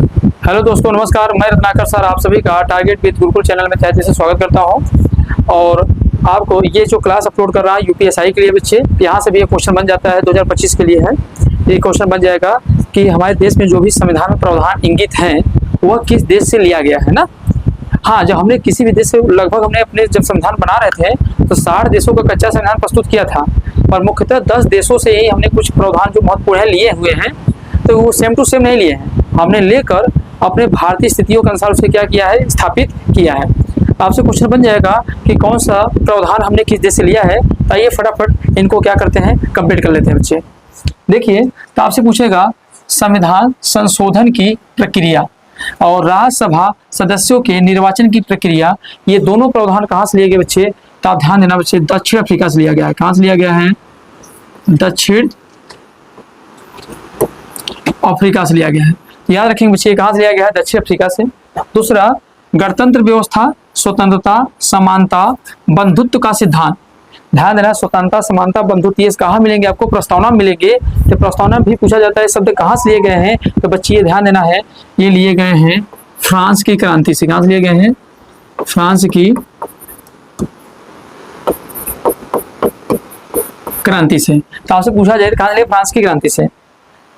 Hello दोस्तों, नमस्कार। मैं रत्नाकर सर आप सभी का टारगेट विद गुरुकुल चैनल में तहे दिल से स्वागत करता हूं। और आपको ये जो क्लास अपलोड कर रहा है यूपीएसआई के लिए बच्चे, यहाँ से भी एक क्वेश्चन बन जाता है, 2025 के लिए है। ये क्वेश्चन बन जाएगा कि हमारे देश में जो भी संविधान में प्रावधान इंगित हैं वह किस देश से लिया गया है ना। हाँ, जब हमने किसी भी देश से लगभग हमने अपने जब संविधान बना रहे थे तो 60 देशों का कच्चा संविधान प्रस्तुत किया था, पर मुख्यतः 10 देशों से ही हमने कुछ प्रावधान जो महत्वपूर्ण है लिए हुए हैं। तो वो सेम टू सेम नहीं लिए हैं, हमने लेकर अपने भारतीय स्थितियों के अनुसार उसे क्या किया है, स्थापित किया है। आपसे क्वेश्चन बन जाएगा कि कौन सा प्रावधान हमने किस देश से लिया है। तो आइए फटाफट इनको क्या करते हैं, कंप्लीट कर लेते हैं बच्चे। देखिए, तो आपसे पूछेगा संविधान संशोधन की प्रक्रिया और राज्यसभा सदस्यों के निर्वाचन की प्रक्रिया, ये दोनों प्रावधान कहाँ से लिए गए बच्चे। तो आप ध्यान देना बच्चे, दक्षिण अफ्रीका से लिया गया है। कहाँ से लिया गया है? दक्षिण अफ्रीका से लिया गया है। याद रखेंगे बच्चे, कहाँ से लिया गया है? दक्षिण अफ्रीका से। दूसरा, गणतंत्र व्यवस्था, स्वतंत्रता, समानता, बंधुत्व का सिद्धांत। ध्यान देना, स्वतंत्रता, समानता, बंधुत्व, ये कहाँ मिलेंगे आपको? प्रस्तावना मिलेंगे। तो प्रस्तावना भी पूछा जाता है, शब्द कहाँ से लिए गए हैं? तो बच्चे ये ध्यान देना है, ये लिए गए हैं फ्रांस की क्रांति से। कहाँ से लिए गए हैं? फ्रांस की क्रांति से। तो आपसे पूछा जाए कहाँ से? फ्रांस की क्रांति से।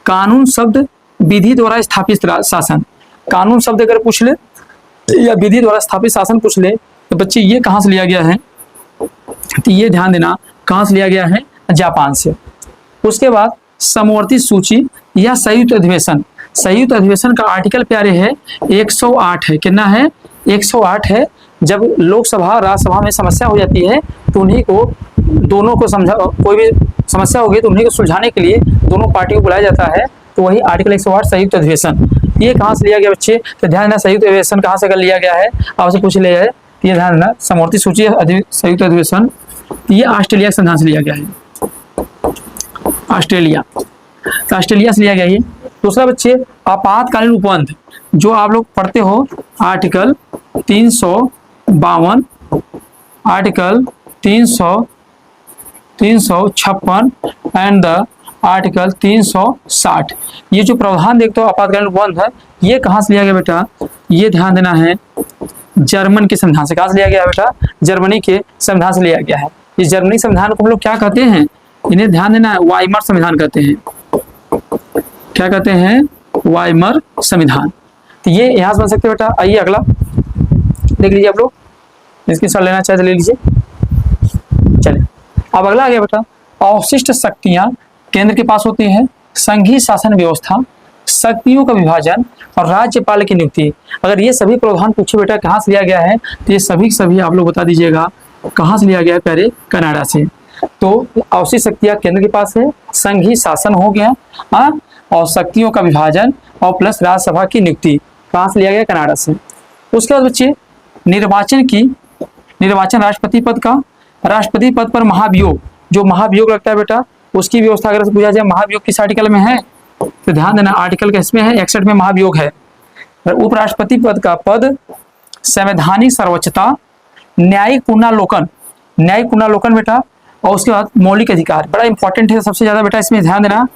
कानून शब्द विधि द्वारा स्थापित शासन। कानून शब्द अगर पूछ ले या विधि द्वारा स्थापित शासन पूछ ले तो बच्चे ये कहाँ से लिया गया है? तो ये ध्यान देना, कहाँ से लिया गया है? जापान से। उसके बाद समवर्ती सूची या संयुक्त अधिवेशन। संयुक्त अधिवेशन का आर्टिकल प्यारे है 108 है। कितना है? 108 है। जब लोकसभा राज्यसभा में समस्या हो जाती है तो उन्हीं को दोनों को समझा, कोई भी समस्या होगी तो उन्हीं को सुलझाने के लिए दोनों पार्टी को बुलाया जाता है। तो वही आर्टिकल 108 संयुक्त अधिवेशन। ये कहाँ से लिया गया बच्चे? तो ध्यान देना, संयुक्त अधिवेशन कहाँ से कर लिया गया है आपसे पूछ लिया है। ये ध्यान देना, समवर्ती सूची संयुक्त अधिवेशन, ये ऑस्ट्रेलिया के संविधान से लिया गया है। ऑस्ट्रेलिया, तो ऑस्ट्रेलिया से लिया गया ये। दूसरा बच्चे, आपातकालीन उपबंध, जो आप लोग पढ़ते हो article 352, article 356 and the article 360। ये जो प्रावधान देखते हो आपातकालीन उपबंध है, ये कहाँ से लिया गया बेटा? ये ध्यान देना है, जर्मन के संविधान से। कहाँ से लिया गया बेटा? जर्मनी के संविधान से लिया गया है। इस जर्मनी संविधान को हम लोग क्या कहते हैं? इन्हें ध्यान देना है, वाइमर संविधान कहते हैं। क्या कहते हैं? वाइमर संविधान। तो ये यहाँ से बन सकते बेटा। आइए अगला देख लीजिए आप लोग, इसकी सर लेना चाहे तो ले लीजिए। चलिए अब अगला आ गया बेटा, अवशिष्ट शक्तियां केंद्र के पास होती हैं, संघीय शासन व्यवस्था, शक्तियों का विभाजन और राज्यपाल की नियुक्ति। अगर ये सभी प्रावधान पूछे बेटा कहाँ से लिया गया है तो ये सभी आप लोग बता दीजिएगा कहाँ से लिया गया है। पहले कनाडा से। तो अवशिष्ट शक्तियां केंद्र के पास है, संघीय शासन हो गया और शक्तियों का विभाजन और प्लस राज्यसभा की नियुक्ति कहाँ से लिया गया? कनाडा से। उसके बाद बच्चे, निर्वाचन राष्ट्रपति पद का, राष्ट्रपति पद पर महाभियोग, जो महाभियोग लगता है बेटा उसकी व्यवस्था अगर पूछा जाए महाभियोग किस आर्टिकल में है तो ध्यान देना, आर्टिकल किसमें है? 61 में महाभियोग है। उपराष्ट्रपति पद का पद, संवैधानिक सर्वोच्चता, न्यायिक पुनर्विलोकन बेटा, और उसके बाद मौलिक अधिकार। बड़ा इंपॉर्टेंट है सबसे ज्यादा बेटा, इसमें ध्यान देना,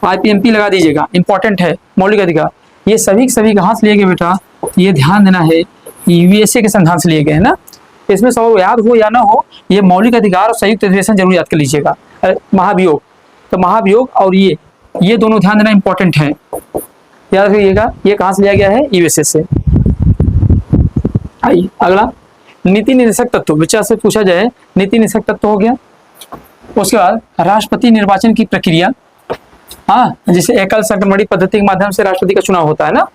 IPMP लगा दीजिएगा, इंपॉर्टेंट है मौलिक अधिकार। ये सभी कहाँ से लिए गए बेटा? ये ध्यान देना है, USA के संविधान से लिए गए हैं ना। इसमें सब याद हो या ना हो, ये मौलिक अधिकार और संयुक्त अधिवेशन जरूर याद कर लीजिएगा। महाभियोग, तो महाभियोग और ये दोनों ध्यान देना इंपॉर्टेंट है, याद रखिएगा। ये कहाँ से लिया गया है? USA से। आइए अगला, नीति निर्देशक तत्व। बच्चा से पूछा जाए नीति निर्देशक तत्व हो गया। उसके बाद राष्ट्रपति निर्वाचन की प्रक्रिया, हाँ, जिसे एकल संक्रमणी पद्धति के माध्यम से राष्ट्रपति का चुनाव होता है ना।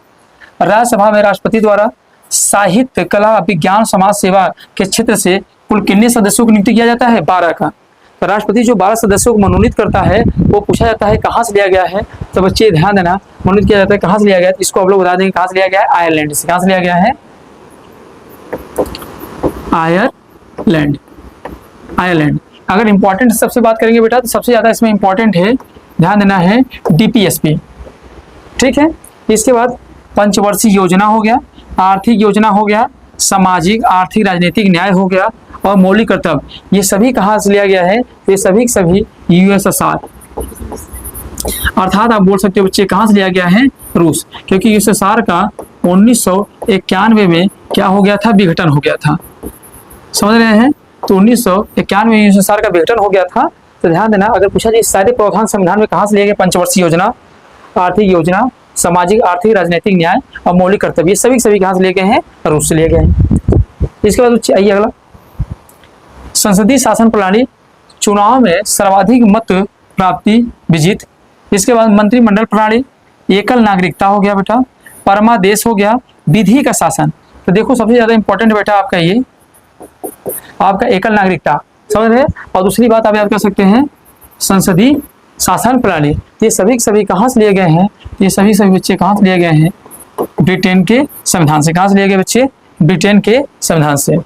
राज्यसभा में राष्ट्रपति द्वारा साहित्य, कला, विज्ञान, समाज सेवा के क्षेत्र से कुल कितने सदस्यों की नियुक्ति किया जाता है? 12 का। तो राष्ट्रपति जो 12 सदस्यों को मनोनीत करता है वो पूछा जाता है कहाँ से लिया गया है। तो बच्चे ध्यान देना, मनोनीत किया जाता है कहाँ से लिया गया है, इसको आप लोग बता देंगे कहाँ से लिया गया है? आयरलैंड से। कहाँ से लिया गया है? आयरलैंड। अगर इंपॉर्टेंट सबसे बात करेंगे बेटा तो सबसे ज्यादा इसमें इंपॉर्टेंट है, ध्यान देना है, DPSP। ठीक है। इसके बाद पंचवर्षीय योजना हो गया, आर्थिक योजना हो गया, सामाजिक आर्थिक राजनीतिक न्याय हो गया और मौलिक कर्तव्य। ये सभी कहाँ से लिया गया है? ये सभी USSR अर्थात आप बोल सकते हो बच्चे कहाँ से लिया गया है, रूस, क्योंकि यूएसएसआर का 1991 में क्या हो गया था, विघटन हो गया था। समझ रहे हैं? तो 1991 में यूएसएसआर का विघटन हो गया था। तो ध्यान देना, अगर पूछा जाए सारे प्रावधान संविधान में कहाँ से लिए गए, पंचवर्षीय योजना, आर्थिक योजना, सामाजिक आर्थिक राजनीतिक न्याय और मौलिक कर्तव्य, सभी कहाँ से लिए गए हैं, रूस से लिए गए हैं। इसके बाद आइए अगला, संसदीय शासन प्रणाली, चुनाव में सर्वाधिक मत प्राप्ति विजित। इसके बाद मंत्रिमंडल प्रणाली, एकल नागरिकता हो गया बेटा, परमादेश हो गया, विधि का शासन। तो देखो सबसे ज्यादा इंपॉर्टेंट बेटा आपका ये आपका एकल नागरिकता, समझ रहे हैं। और दूसरी बात आप याद कर सकते हैं, संसदीय शासन प्रणाली, ये सभी कहाँ से लिए गए हैं, ये सभी बच्चे कहाँ से लिए गए हैं, ब्रिटेन के संविधान से। कहाँ से लिए गए बच्चे, ब्रिटेन के संविधान से।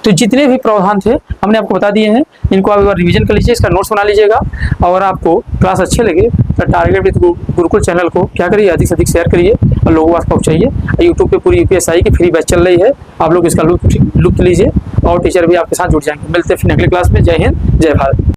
तो जितने भी प्रावधान थे हमने आपको बता दिए हैं, इनको आप एक बार रिवीजन कर लीजिए, इसका नोट्स बना लीजिएगा। और आपको क्लास अच्छे लगे तो टारगेट विद गुरुकुल चैनल को क्या करिए, अधिक से अधिक शेयर करिए और लोगों के पास पहुंचाइए। यूट्यूब पे पूरी यूपीएसआई की फ्री बैच चल रही है, आप लोग इसका लुत्फ लीजिए और टीचर भी आपके साथ जुड़ जाएंगे। मिलते हैं फिर अगली क्लास में। जय हिंद, जय भारत।